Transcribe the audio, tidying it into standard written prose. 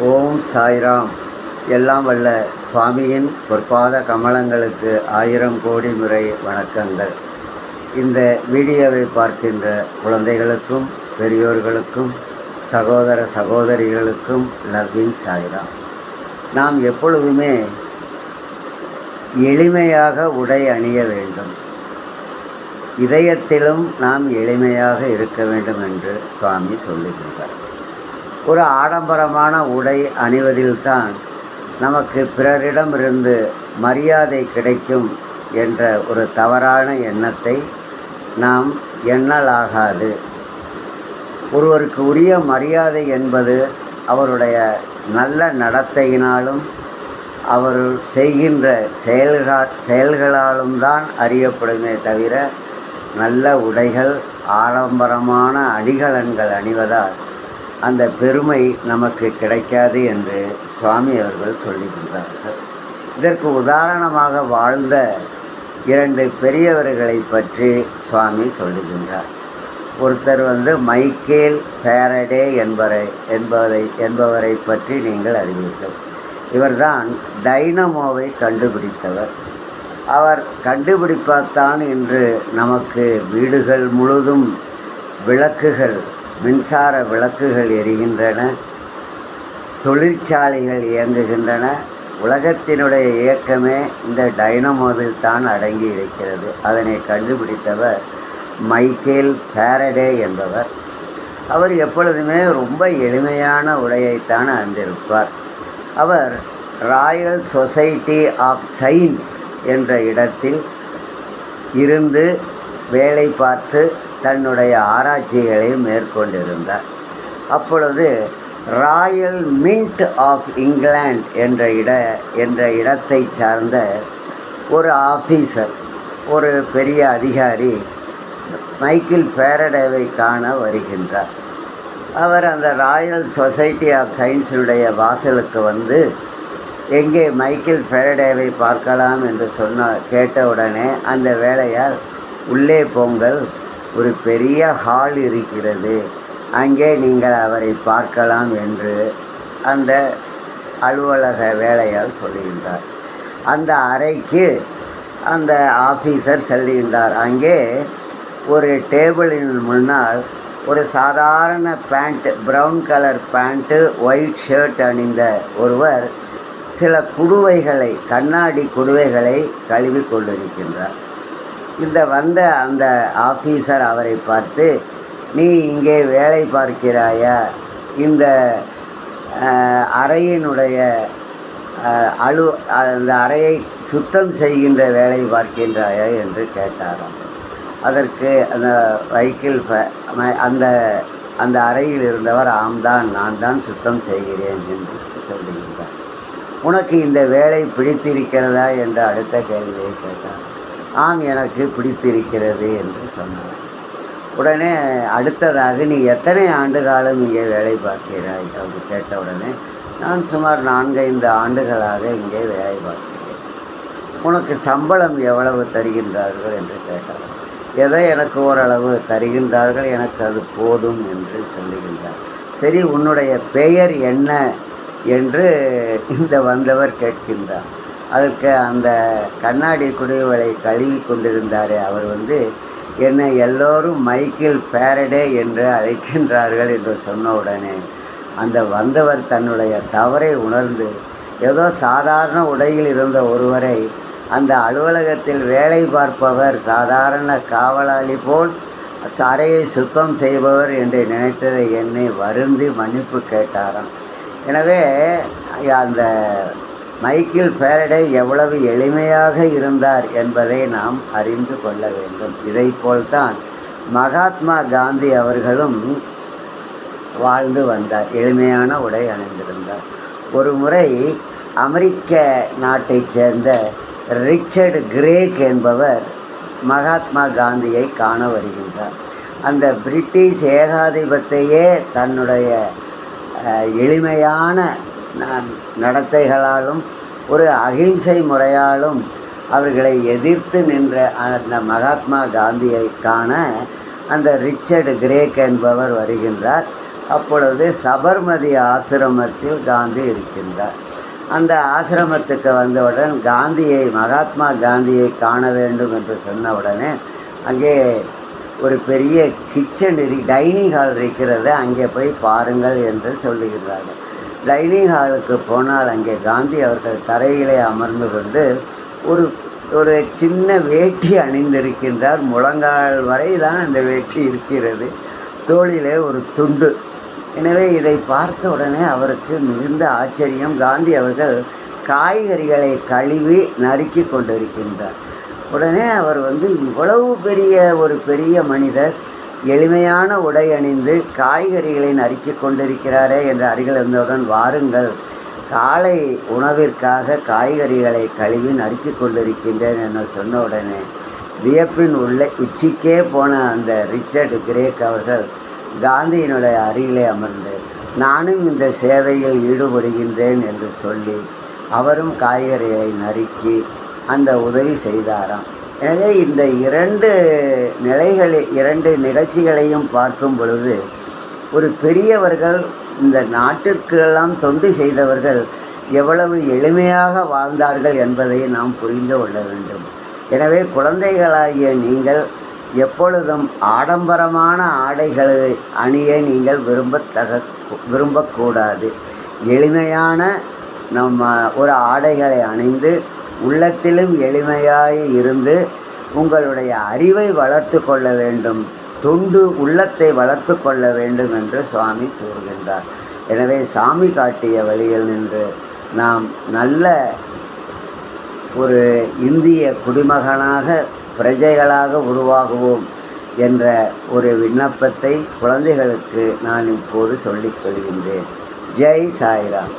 ஓம் சாய்ராம். எல்லாம் வல்ல சுவாமியின் பொற்பாத கமலங்களுக்கு 1000 கோடி முறை வணக்கங்கள். இந்த வீடியோவை பார்க்கின்ற குழந்தைகளுக்கும் பெரியோர்களுக்கும் சகோதர சகோதரிகளுக்கும் லவ்வின் சாய்ராம். நாம் எப்பொழுதுமே எளிமையாக உடை அணிய வேண்டும், இதயத்திலும் நாம் எளிமையாக இருக்க வேண்டும் என்று சுவாமி சொல்லுகின்றார். ஒரு ஆடம்பரமான உடை அணிவதில்தான் நமக்கு பிறரிடமிருந்து மரியாதை கிடைக்கும் என்ற ஒரு தவறான எண்ணத்தை நாம் எண்ணலாகாது. ஒருவருக்கு உரிய மரியாதை என்பது அவருடைய நல்ல நடத்தையினாலும் அவர் செய்கின்ற செயல்களாலும் தான் அறியப்படுமே தவிர நல்ல உடைகள் ஆடம்பரமான அணிகலன்கள் அணிவதால் அந்த பெருமை நமக்கு கிடைக்காது என்று சுவாமி அவர்கள் சொல்லுகின்றார்கள். இதற்கு உதாரணமாக வாழ்ந்த 2 பெரியவர்களை பற்றி சுவாமி சொல்லுகின்றார். ஒருத்தர் மைக்கேல் ஃபாரடே என்பவரை பற்றி நீங்கள் அறிவீர்கள். இவர்தான் டைனமோவை கண்டுபிடித்தவர். அவர் கண்டுபிடிப்பால்தான் இன்று நமக்கு வீடுகள் முழுதும் விளக்குகள், மின்சார விளக்குகள் எரிகின்றன, தொழிற்சாலைகள் இயங்குகின்றன. உலகத்தினுடைய இயக்கமே இந்த டைனமோவில் தான் அடங்கி இருக்கிறது. அதனை கண்டுபிடித்தவர் மைக்கேல் ஃபாரடே என்பவர். அவர் எப்பொழுதுமே ரொம்ப எளிமையான உடையைத்தான் அணிந்திருப்பார். அவர் ராயல் சொசைட்டி ஆஃப் சயின்ஸ் என்ற இடத்தில் இருந்து வேலை பார்த்து தன்னுடைய ஆராய்ச்சிகளை மேற்கொண்டிருந்தார். அப்பொழுது ராயல் மின்ட் ஆஃப் இங்கிலாந்து என்ற இடத்தை சார்ந்த ஒரு ஆஃபீஸர், ஒரு பெரிய அதிகாரி மைக்கேல் ஃபாரடேவை காண வருகின்றார். அவர் அந்த ராயல் சொசைட்டி ஆஃப் சயின்ஸினுடைய வாசலுக்கு எங்கே மைக்கேல் ஃபாரடேவை பார்க்கலாம் என்று கேட்டவுடனே அந்த வேளையால் உள்ளே போங்கள், ஒரு பெரிய ஹால் இருக்கிறது, அங்கே நீங்கள் அவரை பார்க்கலாம் என்று அந்த அலுவலக வேலையால் சொல்லுகின்றார். அந்த அறைக்கு அந்த ஆஃபீஸர் செல்கின்றார். அங்கே ஒரு டேபிளின் முன்னால் ஒரு சாதாரண pant, brown colour pant, white shirt அணிந்த ஒருவர் சில குடுவைகளை, கண்ணாடி குடுவைகளை கழுவி கொண்டிருக்கின்றார். வந்த அந்த ஆஃபீஸர் அவரை பார்த்து, நீ இங்கே வேலை பார்க்கிறாயா, இந்த அறையினுடைய அந்த அறையை சுத்தம் செய்கின்ற வேலை பார்க்கின்றாயா என்று கேட்டாராம். அதற்கு அந்த மைக்கேல் அந்த அறையில் இருந்தவர், ஆம்தான், நான் தான் சுத்தம் செய்கிறேன் என்று சொல்லுகின்றார். உனக்கு இந்த வேலை பிடித்திருக்கிறதா என்று அடுத்த கேள்வியை கேட்டார். ஆம், எனக்கு பிடித்திருக்கிறது என்று சொன்னார். உடனே அடுத்ததாக, நீ எத்தனை ஆண்டு காலம் இங்கே வேலை பார்க்கிறாய் அப்படி கேட்ட உடனே, நான் சுமார் 4-5 ஆண்டுகளாக இங்கே வேலை பார்க்கிறேன். உனக்கு சம்பளம் எவ்வளவு தருகின்றார்கள் என்று கேட்டார். ஏதோ எனக்கு ஓரளவு தருகின்றார்கள், எனக்கு அது போதும் என்று சொல்லுகின்றார். சரி, உன்னுடைய பெயர் என்ன என்று வந்தவர் கேட்கின்றார். அதற்கு அந்த கண்ணாடி குடுவைகளை கழுவி கொண்டிருந்தாரே அவர் என்னை எல்லோரும் மைக்கேல் ஃபாரடே என்று அழைக்கின்றார்கள் என்று சொன்ன உடனே அந்த வந்தவர் தன்னுடைய தவறை உணர்ந்து, ஏதோ சாதாரண உடையில் இருந்த ஒருவரை அந்த அலுவலகத்தில் வேலை பார்ப்பவர் சாதாரண காவலாளி போல் அறையை சுத்தம் செய்பவர் என்று நினைத்ததை என்னை வருந்தி மன்னிப்பு கேட்டாராம். எனவே அந்த மைக்கேல் ஃபாரடே எவ்வளவு எளிமையாக இருந்தார் என்பதை நாம் அறிந்து கொள்ள வேண்டும். இதை போல்தான் மகாத்மா காந்தி அவர்களும் வாழ்ந்து வந்தார், எளிமையான உடை அணிந்திருந்தார். ஒரு முறை அமெரிக்க நாட்டைச் சேர்ந்த ரிச்சர்ட் கிரேக் என்பவர் மகாத்மா காந்தியை காண வருகின்றார். அந்த பிரிட்டிஷ் ஏகாதிபத்தையே தன்னுடைய எளிமையான நடத்தைகளாலும் ஒரு அகிம்சை முறையாலும் அவர்களை எதிர்த்து நின்ற அந்த மகாத்மா காந்தியை காண அந்த ரிச்சர்ட் கிரேக் என்பவர் வருகின்றார். அப்பொழுது சபர்மதி ஆசிரமத்தில் காந்தி இருக்கின்றார். அந்த ஆசிரமத்துக்கு வந்தவுடன் மகாத்மா காந்தியை காண வேண்டும் என்று சொன்ன உடனே அங்கே ஒரு பெரிய கிச்சன் டைனிங் ஹால் இருக்கிறது, அங்கே போய் பாருங்கள் என்று சொல்லுகிறார்கள். டைனிங் ஹாலுக்கு போனால் அங்கே காந்தி அவர்கள் தரையிலே அமர்ந்து கொண்டு ஒரு சின்ன வேட்டி அணிந்திருக்கின்றார். முழங்கால் வரை தான் அந்த வேட்டி இருக்கிறது, தோளிலே ஒரு துண்டு. எனவே இதை பார்த்த உடனே அவருக்கு மிகுந்த ஆச்சரியம். காந்தி அவர்கள் காய்கறிகளை கழுவி நறுக்கி கொண்டிருக்கின்றார். உடனே அவர் இவ்வளவு பெரிய மனிதர் எளிமையான உடை அணிந்து காய்கறிகளை நறுக்கி கொண்டிருக்கிறாரே என்று அருகில் இருந்தவுடன், வாருங்கள், காலை உணவிற்காக காய்கறிகளை கழுவி நறுக்கி கொண்டிருக்கின்றேன் என சொன்ன உடனே வியப்பின் உச்சிக்கே போன அந்த ரிச்சர்ட் கிரேக் அவர்கள் காந்தியினுடைய அருகிலே அமர்ந்து, நானும் இந்த சேவையில் ஈடுபடுகின்றேன் என்று சொல்லி அவரும் காய்கறிகளை நறுக்கி அந்த உதவி செய்தாராம். எனவே இந்த இரண்டு நிகழ்ச்சிகளையும் பார்க்கும் பொழுது, ஒரு பெரியவர்கள், இந்த நாட்டிற்கெல்லாம் தொண்டு செய்தவர்கள் எவ்வளவு எளிமையாக வாழ்ந்தார்கள் என்பதை நாம் புரிந்து கொள்ள வேண்டும். எனவே குழந்தைகளாகிய நீங்கள் எப்பொழுதும் ஆடம்பரமான ஆடைகளை அணிய நீங்கள் விரும்பக்கூடாது. எளிமையான ஒரு ஆடைகளை அணிந்து உள்ளத்திலும் எளிமையாய் இருந்து உங்களுடைய அறிவை வளர்த்து கொள்ள வேண்டும், தொண்டு உள்ளத்தை வளர்த்து கொள்ள வேண்டும் என்று சுவாமி கூறுகின்றார். எனவே சாமி காட்டிய வழியில் நின்று நாம் நல்ல ஒரு இந்திய குடிமகனாக, பிரஜைகளாக உருவாகுவோம் என்ற ஒரு விண்ணப்பத்தை குழந்தைகளுக்கு நான் இப்போது சொல்லிக் கொள்கின்றேன். ஜெய் சாய்ராம்.